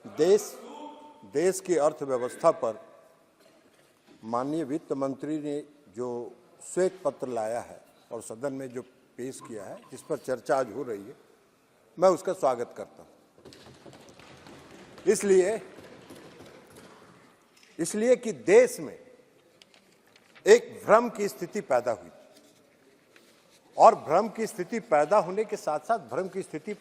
देश की अर्थव्यवस्था पर माननीय वित्त मंत्री ने जो श्वेत पत्र लाया है और सदन में जो पेश किया है, जिस पर चर्चा आज हो रही है, मैं उसका स्वागत करता हूं। इसलिए कि देश में एक भ्रम की स्थिति पैदा हुई और भ्रम की स्थिति पैदा होने के साथ साथ भ्रम की स्थिति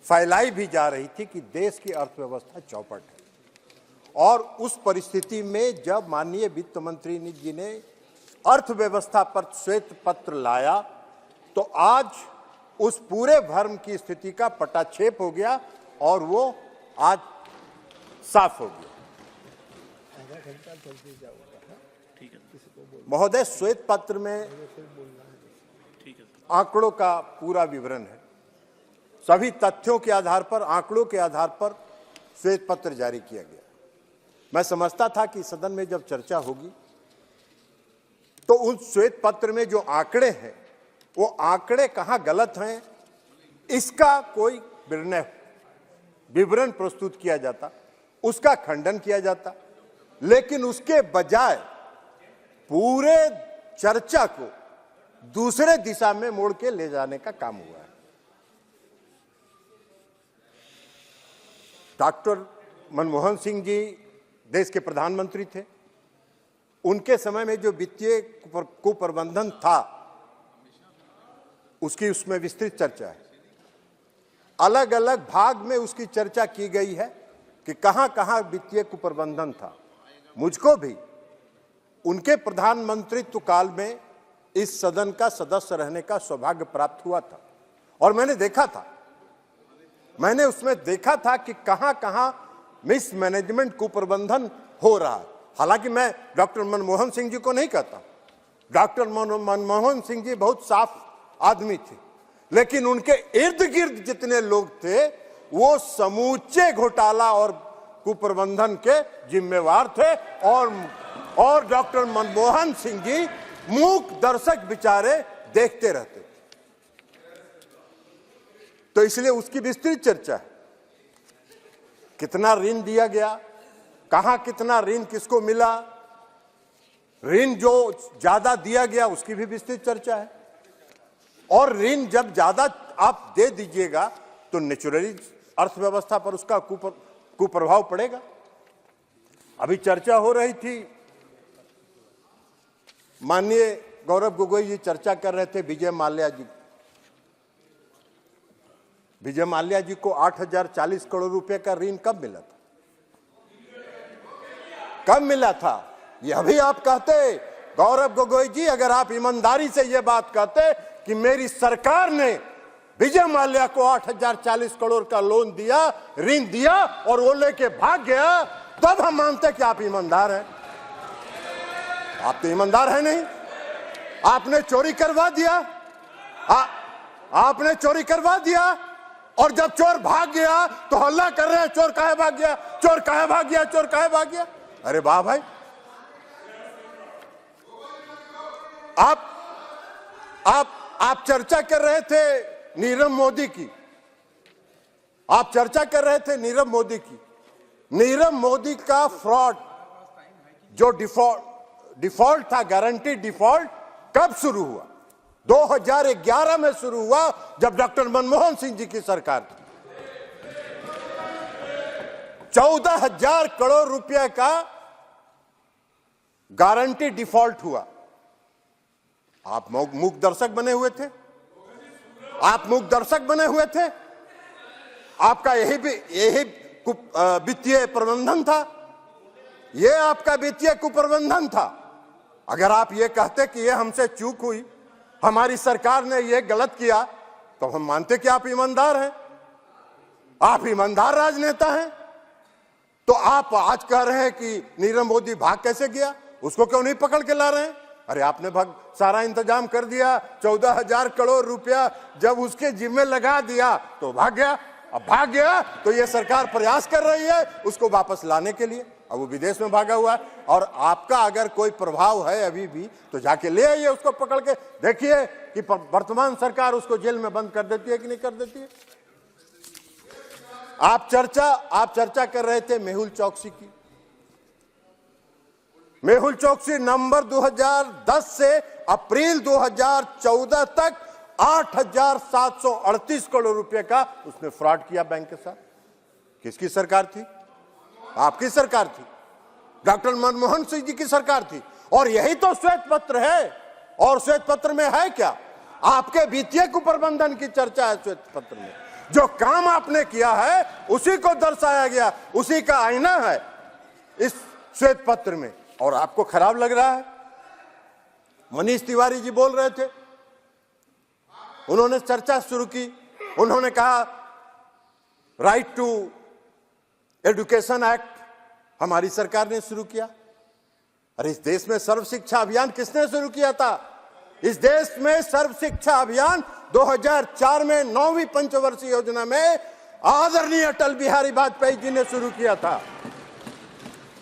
फैलाई भी जा रही थी कि देश की अर्थव्यवस्था चौपट है। और उस परिस्थिति में जब माननीय वित्त मंत्री जी ने अर्थव्यवस्था पर श्वेत पत्र लाया, तो आज उस पूरे भ्रम की स्थिति का पटाक्षेप हो गया और वो आज साफ हो गया। महोदय, श्वेत पत्र में आंकड़ों का पूरा विवरण है। सभी तथ्यों के आधार पर, आंकड़ों के आधार पर श्वेत पत्र जारी किया गया। मैं समझता था कि सदन में जब चर्चा होगी तो उस श्वेत पत्र में जो आंकड़े हैं, वो आंकड़े कहां गलत हैं, इसका कोई विवरण प्रस्तुत किया जाता, उसका खंडन किया जाता। लेकिन उसके बजाय पूरे चर्चा को दूसरे दिशा में मोड़ के ले जाने का काम हुआ है। डॉक्टर मनमोहन सिंह जी देश के प्रधानमंत्री थे। उनके समय में जो वित्तीय कुप्रबंधन था, उसकी उसमें विस्तृत चर्चा है। अलग अलग भाग में उसकी चर्चा की गई है कि कहां कहां वित्तीय कुप्रबंधन था। मुझको भी उनके प्रधानमंत्रित्व काल में इस सदन का सदस्य रहने का सौभाग्य प्राप्त हुआ था और मैंने उसमें देखा था कि कहां कहां मिसमैनेजमेंट कुप्रबंधन हो रहा है। हालांकि मैं डॉक्टर मनमोहन सिंह जी को नहीं कहता, डॉक्टर मनमोहन सिंह जी बहुत साफ आदमी थे, लेकिन उनके इर्द गिर्द जितने लोग थे वो समूचे घोटाला और कुप्रबंधन के जिम्मेवार थे और डॉक्टर मनमोहन सिंह जी मूक दर्शक बेचारे देखते रहते। तो इसलिए उसकी विस्तृत चर्चा है। कितना ऋण दिया गया, कहां कितना ऋण किसको मिला, ऋण जो ज्यादा दिया गया उसकी भी विस्तृत चर्चा है। और ऋण जब ज्यादा आप दे दीजिएगा तो नेचुरली अर्थव्यवस्था पर उसका कुप्रभाव पड़ेगा। अभी चर्चा हो रही थी, माननीय गौरव गोगोई जी चर्चा कर रहे थे विजय माल्या जी को 8,040 करोड़ रुपए का ऋण कब मिला था? यह भी आप कहते, गौरव गोगोई जी, अगर आप ईमानदारी से यह बात कहते कि मेरी सरकार ने विजय माल्या को 8,040 करोड़ का लोन दिया, ऋण दिया और वो लेके भाग गया, तब हम मानते कि आप ईमानदार हैं। आप तो ईमानदार है नहीं। आपने चोरी करवा दिया, आपने चोरी करवा दिया और जब चोर भाग गया तो हल्ला कर रहे हैं, चोर काहे भाग गया, चोर काहे भाग गया, चोर काहे भाग गया। अरे वाह भाई, आप चर्चा कर रहे थे नीरव मोदी की, आप चर्चा कर रहे थे नीरव मोदी की। नीरव मोदी का फ्रॉड जो डिफॉल्ट था, गारंटी डिफॉल्ट, कब शुरू हुआ? 2011 में शुरू हुआ, जब डॉक्टर मनमोहन सिंह जी की सरकार थी। 14,000 करोड़ रुपए का गारंटी डिफॉल्ट हुआ। आप मूक दर्शक बने हुए थे, आप मूक दर्शक बने हुए थे। आपका यही वित्तीय प्रबंधन था, यह आपका वित्तीय कुप्रबंधन था। अगर आप ये कहते कि ये हमसे चूक हुई, हमारी सरकार ने ये गलत किया, तो हम मानते कि आप ईमानदार हैं, आप ईमानदार राजनेता हैं। तो आप आज कह रहे हैं कि नीरव मोदी भाग कैसे गया, उसको क्यों नहीं पकड़ के ला रहे हैं? अरे आपने सारा इंतजाम कर दिया, 14,000 करोड़ रुपया जब उसके जिम्मे लगा दिया तो भाग गया। अब भाग गया तो ये सरकार प्रयास कर रही है उसको वापस लाने के लिए। अब वो विदेश में भागा हुआ है और आपका अगर कोई प्रभाव है अभी भी तो जाके ले आइए उसको पकड़ के, देखिए कि वर्तमान सरकार उसको जेल में बंद कर देती है कि नहीं कर देती है। आप चर्चा कर रहे थे मेहुल चौकसी की। मेहुल चौकसी नवंबर 2010 से अप्रैल 2014 तक 8,738 करोड़ रुपए का उसने फ्रॉड किया बैंक के साथ। किसकी सरकार थी? आपकी सरकार थी, डॉक्टर मनमोहन सिंह जी की सरकार थी। और यही तो श्वेत पत्र है। और श्वेत पत्र में है क्या? आपके वित्तीय कुप्रबंधन की चर्चा है श्वेत पत्र में। जो काम आपने किया है उसी को दर्शाया गया, उसी का आईना है इस श्वेत पत्र में। और आपको खराब लग रहा है? मनीष तिवारी जी बोल रहे थे, उन्होंने चर्चा शुरू की। उन्होंने कहा राइट टू एजुकेशन एक्ट हमारी सरकार ने शुरू किया। अरे इस देश में सर्व शिक्षा अभियान किसने शुरू किया था? इस देश में सर्व शिक्षा अभियान 2004 में 9वीं पंचवर्षीय योजना में आदरणीय अटल बिहारी वाजपेयी जी ने शुरू किया था।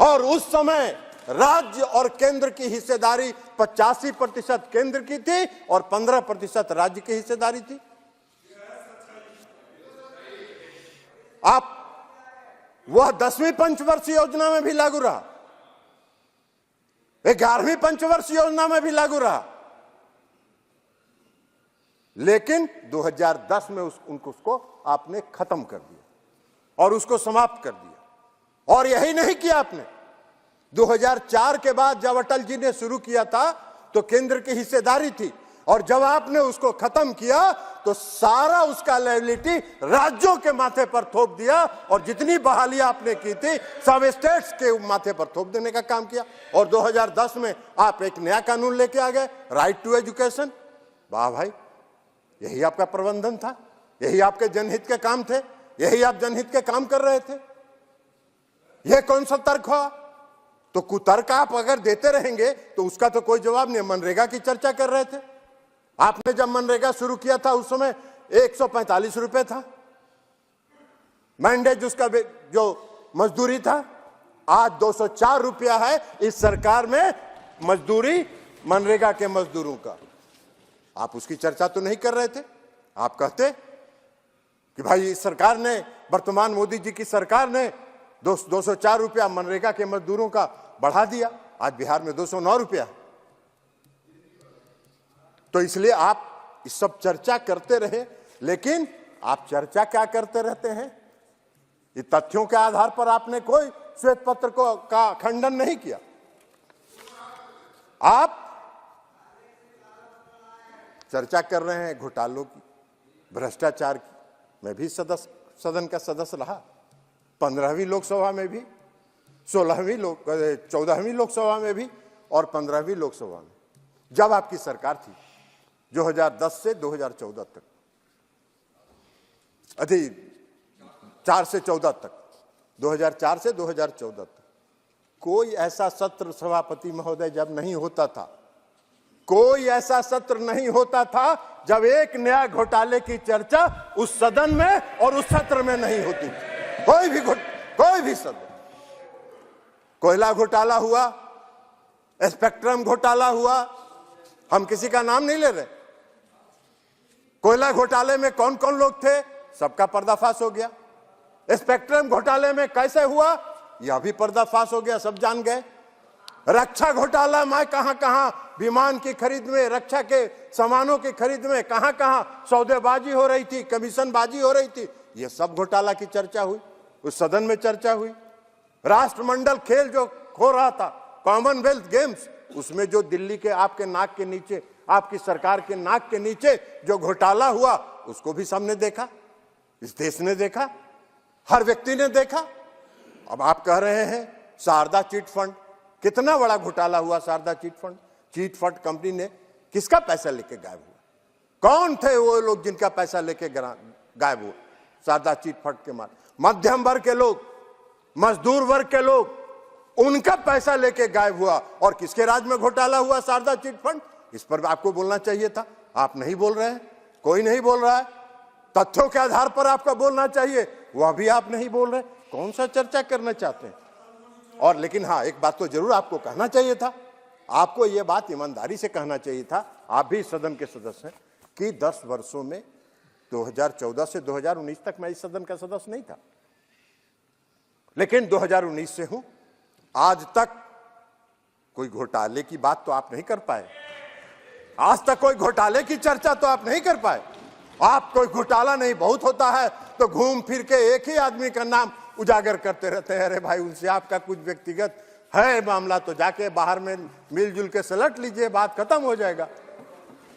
और उस समय राज्य और केंद्र की हिस्सेदारी 85% केंद्र की थी और 15% राज्य की हिस्सेदारी थी। आप वह 10वीं पंचवर्षीय योजना में भी लागू रहा, 11वीं पंचवर्षीय योजना में भी लागू रहा। लेकिन 2010 में उसको आपने खत्म कर दिया और उसको समाप्त कर दिया। और यही नहीं किया आपने। 2004 के बाद जब अटल जी ने शुरू किया था तो केंद्र की हिस्सेदारी थी, और जब आपने उसको खत्म किया तो सारा उसका लायबिलिटी राज्यों के माथे पर थोप दिया, और जितनी बहाली आपने की थी सब स्टेट्स के माथे पर थोप देने का काम किया। और 2010 में आप एक नया कानून लेके आ गए, राइट टू एजुकेशन। वाह भाई, यही आपका प्रबंधन था, यही आपके जनहित के काम थे, यही आप जनहित के काम कर रहे थे। यह कौन सा तर्क हुआ? तो कुतर्क आप अगर देते रहेंगे तो उसका तो कोई जवाब नहीं। मनरेगा की चर्चा कर रहे थे। आपने जब मनरेगा शुरू किया था उस समय 145 रुपए था मैंडेज, उसका जो मजदूरी था। आज 204 रुपया है इस सरकार में मजदूरी मनरेगा के मजदूरों का। आप उसकी चर्चा तो नहीं कर रहे थे। आप कहते कि भाई इस सरकार ने, वर्तमान मोदी जी की सरकार ने 204 रुपया मनरेगा के मजदूरों का बढ़ा दिया। आज बिहार में 209 रुपया। तो इसलिए आप इस सब चर्चा करते रहे, लेकिन आप चर्चा क्या करते रहते हैं? ये तथ्यों के आधार पर आपने कोई श्वेत पत्र का खंडन नहीं किया। आप चर्चा कर रहे हैं घोटालों की, भ्रष्टाचार की। मैं भी सदन का सदस्य रहा, 15वीं लोकसभा में भी, 14वीं लोकसभा में भी और 15वीं लोकसभा में, जब आपकी सरकार थी 2010 से 2014 तक, 4 से 14 तक, 2004 से 2014 तक कोई ऐसा सत्र सभापति महोदय जब नहीं होता था, कोई ऐसा सत्र नहीं होता था जब एक नया घोटाले की चर्चा उस सदन में और उस सत्र में नहीं होती थी। कोई भी सदन। कोयला घोटाला हुआ, स्पेक्ट्रम घोटाला हुआ, हम किसी का नाम नहीं ले रहे। कोयला घोटाले में कौन कौन लोग थे सबका पर्दाफाश हो गया। स्पेक्ट्रम घोटाले में कैसे हुआ यह भी पर्दाफाश हो गया, सब जान गए। रक्षा घोटाला में कहां विमान की खरीद में, रक्षा के सामानों की खरीद में कहां सौदेबाजी हो रही थी, कमीशनबाजी हो रही थी, यह सब घोटाला की चर्चा हुई, उस सदन में चर्चा हुई। राष्ट्रमंडल खेल जो हो रहा था, कॉमनवेल्थ गेम्स, उसमें जो दिल्ली के आपके नाक के नीचे, आपकी सरकार के नाक के नीचे जो घोटाला हुआ उसको भी सबने देखा, इस देश ने देखा, हर व्यक्ति ने देखा। अब आप कह रहे हैं शारदा चिट फंड, कितना बड़ा घोटाला हुआ Sharada chit fund. Chit fund company ने किसका पैसा लेके गायब हुआ? कौन थे वो लोग जिनका पैसा लेके गायब हुआ शारदा चिट फंड के मार? मध्यम वर्ग के लोग, मजदूर वर्ग के लोग, उनका पैसा लेके गायब हुआ। और किसके राज में घोटाला हुआ शारदा चिट फंड? इस पर आपको बोलना चाहिए था, आप नहीं बोल रहे हैं, कोई नहीं बोल रहा है। तथ्यों के आधार पर आपका बोलना चाहिए, वह भी आप नहीं बोल रहे। कौन सा चर्चा करना चाहते हैं? और लेकिन हाँ, एक बात तो जरूर आपको कहना चाहिए था, आपको यह बात ईमानदारी से कहना चाहिए था, आप भी सदन के सदस्य हैं, कि 10 वर्षों में 2014 से 2019 तक मैं इस सदन का सदस्य नहीं था, लेकिन 2019 से हूं, आज तक कोई घोटाले की बात तो आप नहीं कर पाए। आज तक कोई घोटाले की चर्चा तो आप नहीं कर पाए। आप कोई घोटाला नहीं बहुत होता है तो घूम फिर के एक ही आदमी का नाम उजागर करते रहते हैं। अरे भाई, उनसे आपका कुछ व्यक्तिगत है मामला तो जाके बाहर में मिलजुल के सलट लीजिए, बात खत्म हो जाएगा,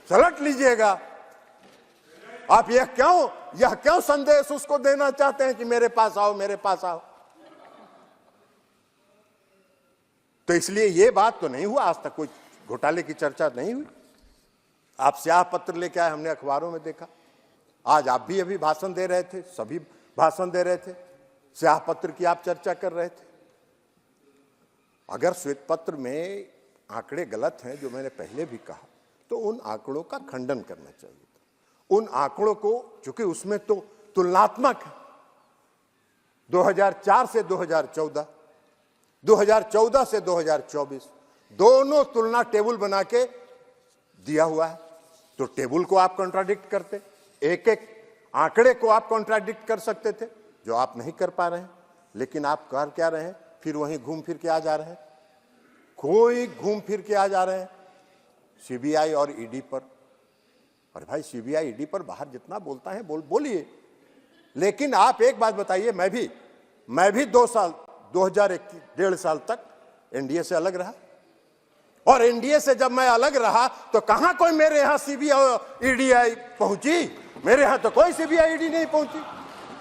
सलट लीजिएगा। आप यह क्यों संदेश उसको देना चाहते हैं कि मेरे पास आओ, मेरे पास आओ? तो इसलिए यह बात तो नहीं हुआ, आज तक कोई घोटाले की चर्चा नहीं हुई। आप स्याह पत्र लेके आए, हमने अखबारों में देखा। आज आप भी अभी भाषण दे रहे थे, सभी भाषण दे रहे थे, स्याह पत्र की आप चर्चा कर रहे थे। अगर श्वेत पत्र में आंकड़े गलत हैं, जो मैंने पहले भी कहा, तो उन आंकड़ों का खंडन करना चाहिए था। उन आंकड़ों को, चूंकि उसमें तो तुलनात्मक है, 2004 से 2014, 2014 से 2024 दोनों तुलना टेबल बना के दिया हुआ है। तो टेबल को आप कॉन्ट्राडिक्ट करते, एक एक आंकड़े को आप कॉन्ट्राडिक्ट कर सकते थे, जो आप नहीं कर पा रहे हैं। लेकिन आप कर क्या रहे हैं? फिर वहीं घूम फिर के आ जा रहे हैं। कोई घूम फिर के आ जा रहे हैं सीबीआई और ईडी पर। अरे भाई, सीबीआई ईडी पर बाहर जितना बोलता है बोलिए, लेकिन आप एक बात बताइए, मैं भी 2 साल 1.5 साल तक एनडीए से अलग रहा, और एनडीए से जब मैं अलग रहा तो कहां कोई मेरे यहां सीबीआई ईडी पहुंची? मेरे यहां तो कोई सीबीआई ईडी नहीं पहुंची।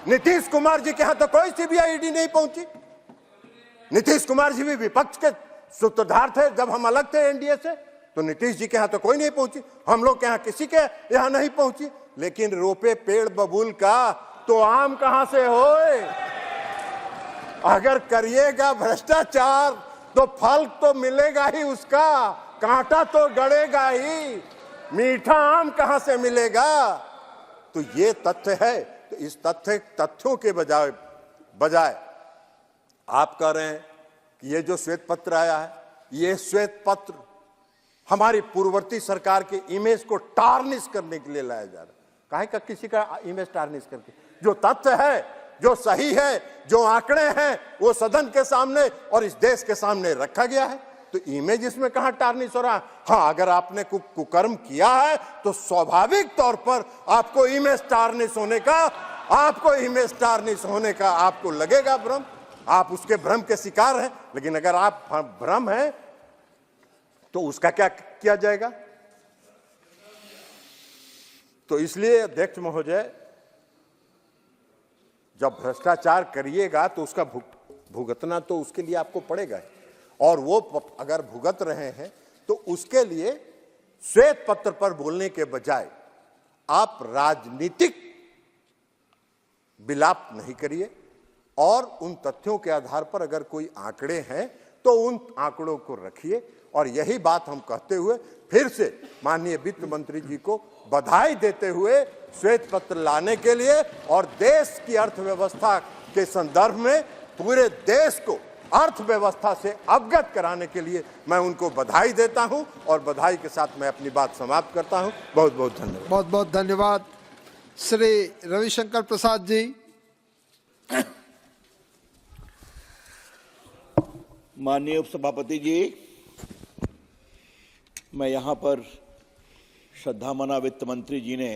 नीतीश कुमार जी के यहां तो कोई सीबीआई ईडी नहीं पहुंची। नीतीश कुमार जी भी विपक्ष के सूत्रधार थे जब हम अलग थे एनडीए से, तो नीतीश जी के यहां तो कोई नहीं पहुंची, हम लोग के यहां किसी के यहां नहीं पहुंची। लेकिन रोपे पेड़ बबूल का तो आम कहां से होए? अगर करिएगा भ्रष्टाचार तो फल तो मिलेगा ही उसका, कांटा तो गड़ेगा ही, मीठा आम कहां से मिलेगा? तो ये तथ्य है। तो इस तथ्यों के बजाय आप कह रहे हैं कि ये जो श्वेत पत्र आया है, ये श्वेत पत्र हमारी पूर्ववर्ती सरकार के इमेज को टार्निश करने के लिए लाया जा रहा है। काहे का किसी का इमेज टार्निश करके? जो तथ्य है, जो सही है, जो आंकड़े हैं, वो सदन के सामने और इस देश के सामने रखा गया है। तो इमेज इसमें कहां टार्निश हो रहा है? हाँ, अगर आपने कुकर्म किया है तो स्वाभाविक तौर पर आपको इमेज टार्निश होने का आपको लगेगा भ्रम, आप उसके भ्रम के शिकार हैं। लेकिन अगर आप भ्रम हैं तो उसका क्या किया जाएगा? तो इसलिए अध्यक्ष महोदय, जब भ्रष्टाचार करिएगा तो उसका भुगतना तो उसके लिए आपको पड़ेगा, और वो अगर भुगत रहे हैं तो उसके लिए श्वेत पत्र पर बोलने के बजाय आप राजनीतिक विलाप नहीं करिए, और उन तथ्यों के आधार पर अगर कोई आंकड़े हैं तो उन आंकड़ों को रखिए। और यही बात हम कहते हुए फिर से माननीय वित्त मंत्री जी को बधाई देते हुए श्वेत पत्र लाने के लिए और देश की अर्थव्यवस्था के संदर्भ में पूरे देश को अर्थव्यवस्था से अवगत कराने के लिए मैं उनको बधाई देता हूं, और बधाई के साथ मैं अपनी बात समाप्त करता हूं। बहुत बहुत धन्यवाद। बहुत बहुत धन्यवाद श्री रविशंकर प्रसाद जी। माननीय उपसभापति जी, मैं यहाँ पर श्रद्धामना वित्त मंत्री जी ने